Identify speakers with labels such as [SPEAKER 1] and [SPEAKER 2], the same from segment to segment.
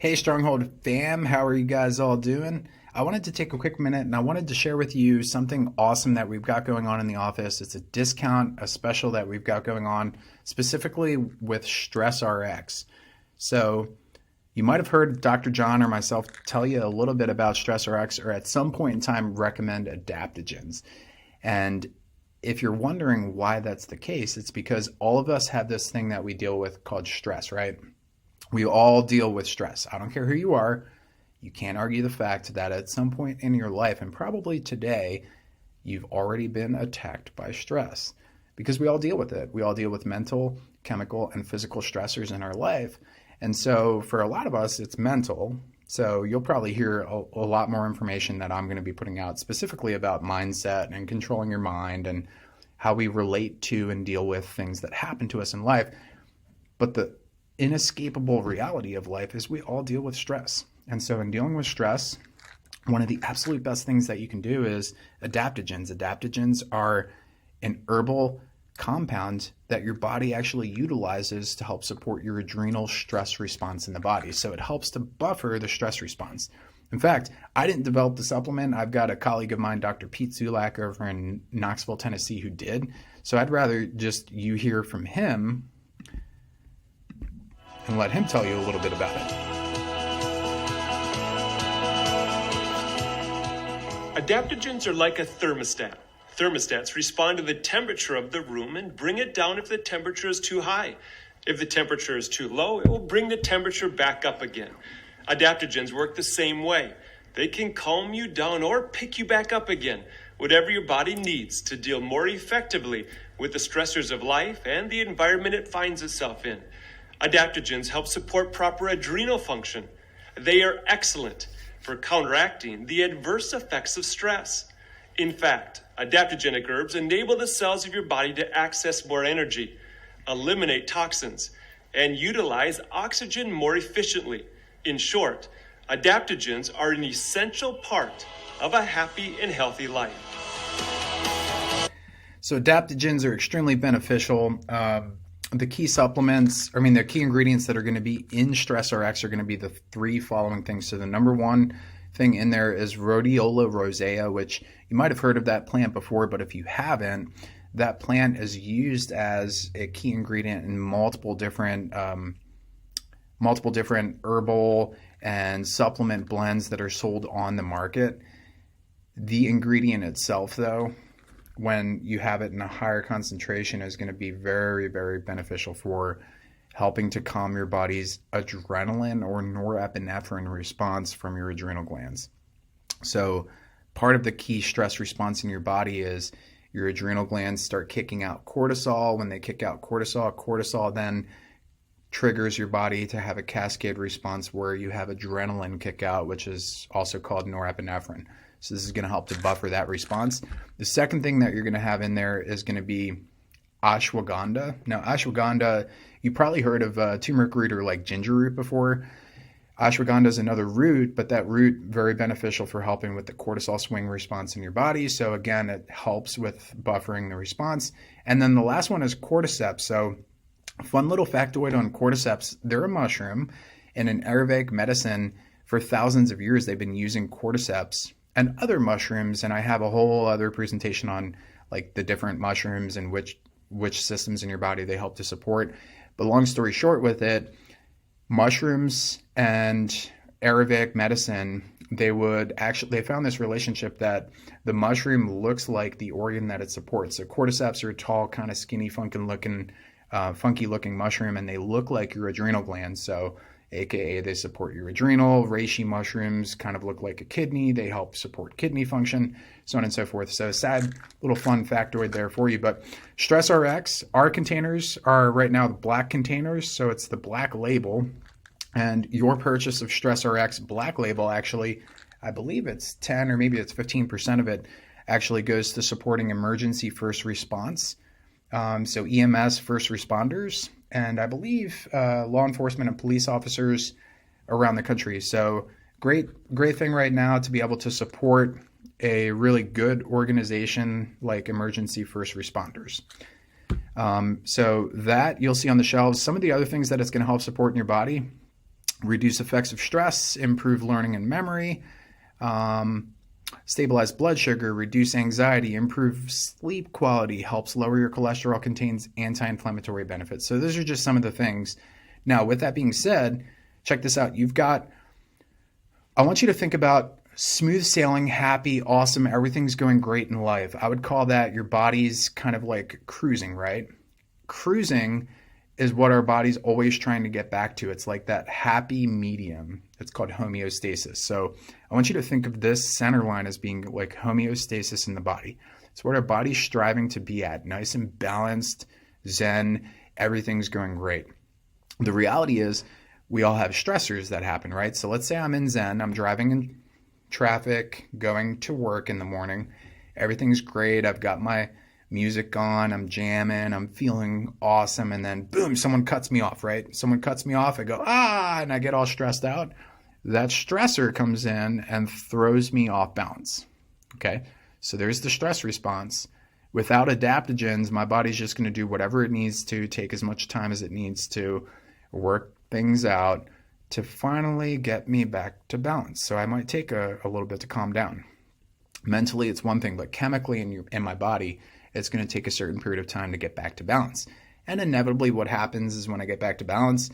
[SPEAKER 1] Hey, Stronghold fam, how are you guys all doing? I wanted to take a quick minute and I wanted to share with you something awesome that we've got going on in the office. It's a discount, a special that we've got going on specifically with Stress RX. So, you might have heard Dr. John or myself tell you a little bit about Stress RX or at some point in time recommend adaptogens. And if you're wondering why that's the case, it's because all of us have this thing that we deal with called stress, right? We all deal with stress. I don't care who you are. You can't argue the fact that at some point in your life, and probably today, you've already been attacked by stress because we all deal with it. We all deal with mental, chemical, and physical stressors in our life. And so for a lot of us, it's mental. So you'll probably hear a lot more information that I'm going to be putting out specifically about mindset and controlling your mind and how we relate to and deal with things that happen to us in life. But the inescapable reality of life is we all deal with stress. And so in dealing with stress, one of the absolute best things that you can do is adaptogens. Adaptogens are an herbal compound that your body actually utilizes to help support your adrenal stress response in the body. So it helps to buffer the stress response. In fact, I didn't develop the supplement. I've got a colleague of mine, Dr. Pete Zulak over in Knoxville, Tennessee, who did. So I'd rather just you hear from him and let him tell you a little bit about it.
[SPEAKER 2] Adaptogens are like a thermostat. Thermostats respond to the temperature of the room and bring it down if the temperature is too high. If the temperature is too low, it will bring the temperature back up again. Adaptogens work the same way. They can calm you down or pick you back up again, whatever your body needs to deal more effectively with the stressors of life and the environment it finds itself in. Adaptogens help support proper adrenal function. They are excellent for counteracting the adverse effects of stress. In fact, adaptogenic herbs enable the cells of your body to access more energy, eliminate toxins, and utilize oxygen more efficiently. In short, adaptogens are an essential part of a happy and healthy life.
[SPEAKER 1] So adaptogens are extremely beneficial. The key the key ingredients that are going to be in Stress RX are going to be the three following things. So the number one thing in there is Rhodiola rosea, which you might have heard of that plant before, but if you haven't, that plant is used as a key ingredient in multiple different herbal and supplement blends that are sold on the market. The ingredient itself, though, when you have it in a higher concentration, is going to be very, very beneficial for helping to calm your body's adrenaline or norepinephrine response from your adrenal glands. So part of the key stress response in your body is your adrenal glands start kicking out cortisol. When they kick out cortisol then triggers your body to have a cascade response where you have adrenaline kick out, which is also called norepinephrine. So this is going to help to buffer that response. The second thing that you're going to have in there is going to be ashwagandha. Now, ashwagandha, you probably heard of turmeric root or like ginger root before. Ashwagandha is another root, but that root very beneficial for helping with the cortisol swing response in your body. So again, it helps with buffering the response. And then the last one is cordyceps. So fun little factoid on cordyceps, they're a mushroom, and in Ayurvedic medicine for thousands of years they've been using cordyceps and other mushrooms, and I have a whole other presentation on like the different mushrooms and which systems in your body they help to support. But long story short with it, mushrooms and Ayurvedic medicine, they found this relationship that the mushroom looks like the organ that it supports. So cordyceps are a tall, kind of skinny, funky looking mushroom, and they look like your adrenal glands. So AKA they support your adrenal. Reishi mushrooms kind of look like a kidney. They help support kidney function, so on and so forth. So sad little fun factoid there for you. But Stress RX, our containers are right now the black containers. So it's the black label. And your purchase of Stress RX Black Label, actually, I believe it's 10 or maybe it's 15% of it actually goes to supporting emergency first response. So EMS first responders, and I believe law enforcement and police officers around the country. So great thing right now to be able to support a really good organization like emergency first responders. So that you'll see on the shelves. Some of the other things that it's going to help support in your body, reduce effects of stress, improve learning and memory, stabilize blood sugar, reduce anxiety, improve sleep quality, helps lower your cholesterol, contains anti-inflammatory benefits. So those are just some of the things. Now, with that being said, check this out. I want you to think about smooth sailing, happy, awesome, everything's going great in life. I would call that your body's kind of like cruising, right? Cruising is what our body's always trying to get back to. It's like that happy medium. It's called homeostasis. So I want you to think of this center line as being like homeostasis in the body. It's what our body's striving to be at, nice and balanced, zen, everything's going great. The reality is we all have stressors that happen, right? So let's say I'm in zen, I'm driving in traffic, going to work in the morning. Everything's great. I've got my music on, I'm jamming, I'm feeling awesome, and then boom, someone cuts me off, right? Someone cuts me off, I go, and I get all stressed out. That stressor comes in and throws me off balance, okay? So there's the stress response. Without adaptogens, my body's just going to do whatever it needs to, take as much time as it needs to, work things out to finally get me back to balance. So I might take a little bit to calm down. Mentally, it's one thing, but chemically in my body, it's going to take a certain period of time to get back to balance. And inevitably what happens is when I get back to balance,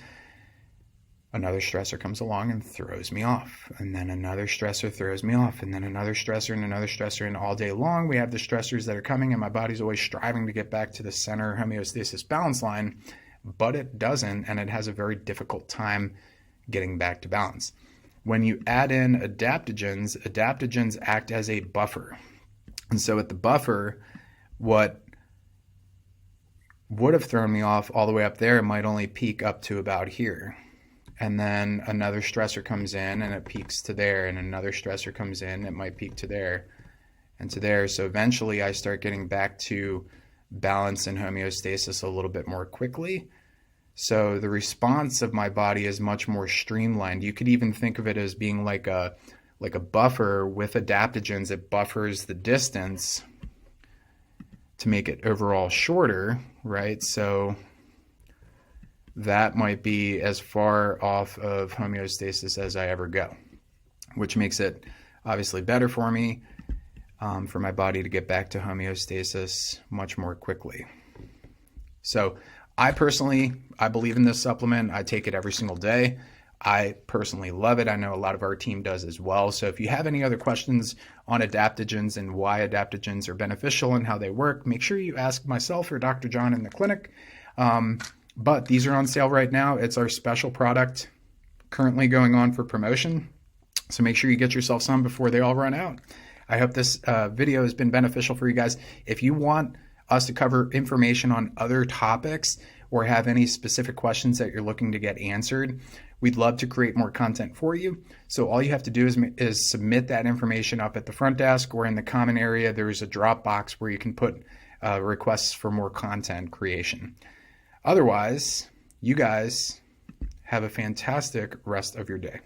[SPEAKER 1] another stressor comes along and throws me off. And then another stressor throws me off. And then another stressor and another stressor. And all day long, we have the stressors that are coming and my body's always striving to get back to the center homeostasis balance line, but it doesn't, and it has a very difficult time getting back to balance. When you add in adaptogens act as a buffer. And so at the buffer, what would have thrown me off all the way up there might only peak up to about here. And then another stressor comes in and it peaks to there, and another stressor comes in, it might peak to there and to there. So eventually I start getting back to balance and homeostasis a little bit more quickly. So the response of my body is much more streamlined. You could even think of it as being like a buffer with adaptogens. It buffers the distance to make it overall shorter, right? So that might be as far off of homeostasis as I ever go, which makes it obviously better for me, for my body to get back to homeostasis much more quickly. So I believe in this supplement. I take it every single day. I personally love it. I know a lot of our team does as well. So if you have any other questions on adaptogens and why adaptogens are beneficial and how they work, make sure you ask myself or Dr. John in the clinic. But these are on sale right now. It's our special product currently going on for promotion. So make sure you get yourself some before they all run out. I hope this video has been beneficial for you guys. If you want us to cover information on other topics or have any specific questions that you're looking to get answered, we'd love to create more content for you. So all you have to do is submit that information up at the front desk, or in the common area, there's a drop box where you can put requests for more content creation. Otherwise, you guys have a fantastic rest of your day.